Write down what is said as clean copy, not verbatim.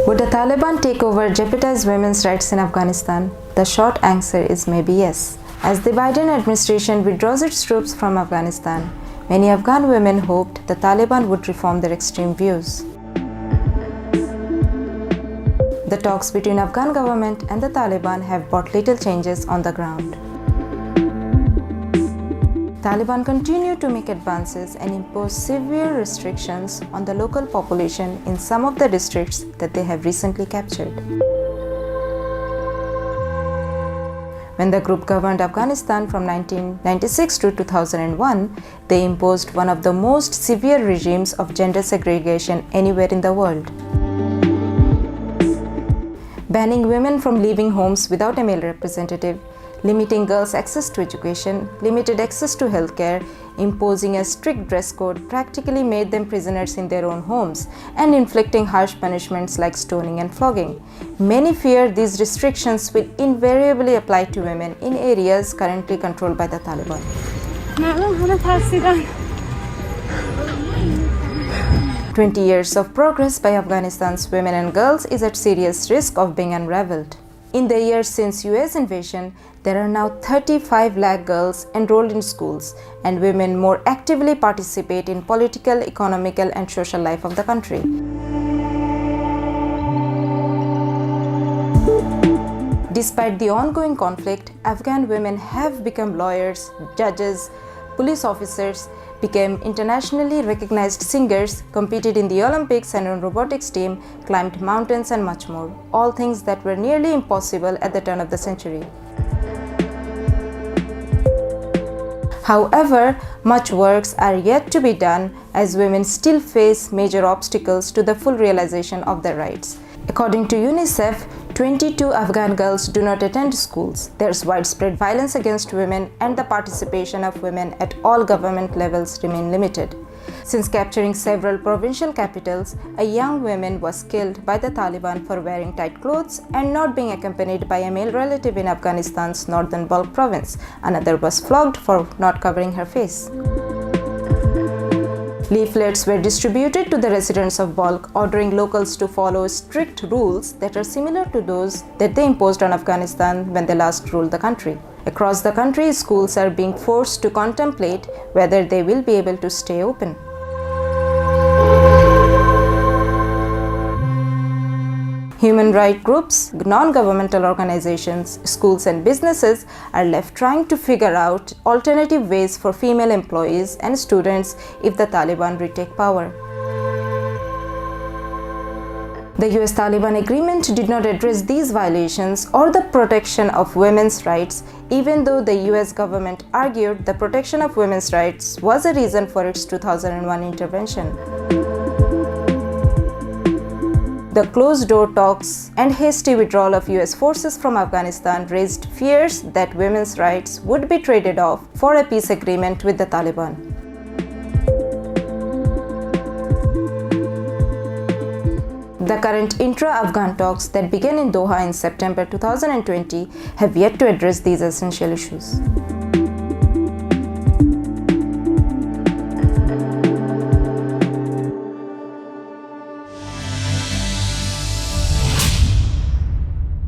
Would the Taliban takeover jeopardize women's rights in Afghanistan? The short answer is maybe yes. As the Biden administration withdraws its troops from Afghanistan, many Afghan women hoped the Taliban would reform their extreme views. The talks between Afghan government and the Taliban have brought little changes on the ground. Taliban continue to make advances and impose severe restrictions on the local population in some of the districts that they have recently captured. When the group governed Afghanistan from 1996 to 2001, they imposed one of the most severe regimes of gender segregation anywhere in the world. Banning women from leaving homes without a male representative, limiting girls' access to education, limited access to healthcare, imposing a strict dress code practically made them prisoners in their own homes, and inflicting harsh punishments like stoning and flogging. Many fear these restrictions will invariably apply to women in areas currently controlled by the Taliban. 20 years of progress by Afghanistan's women and girls is at serious risk of being unraveled. In the years since US invasion, there are now 35 lakh girls enrolled in schools, and women more actively participate in political, economical, and social life of the country. Despite the ongoing conflict, Afghan women have become lawyers, judges, police officers, became internationally recognized singers, competed in the Olympics and on robotics team, climbed mountains and much more. All things that were nearly impossible at the turn of the century. However, much works are yet to be done as women still face major obstacles to the full realization of their rights. According to UNICEF, 22 Afghan girls do not attend schools. There's widespread violence against women, and the participation of women at all government levels remain limited. Since capturing several provincial capitals, a young woman was killed by the Taliban for wearing tight clothes and not being accompanied by a male relative in Afghanistan's northern Balkh province. Another was flogged for not covering her face. Leaflets were distributed to the residents of Balkh, ordering locals to follow strict rules that are similar to those that they imposed on Afghanistan when they last ruled the country. Across the country, schools are being forced to contemplate whether they will be able to stay open. Human rights groups, non-governmental organizations, schools and businesses are left trying to figure out alternative ways for female employees and students if the Taliban retake power. The US-Taliban agreement did not address these violations or the protection of women's rights, even though the US government argued the protection of women's rights was a reason for its 2001 intervention. The closed-door talks and hasty withdrawal of US forces from Afghanistan raised fears that women's rights would be traded off for a peace agreement with the Taliban. The current intra-Afghan talks that began in Doha in September 2020 have yet to address these essential issues.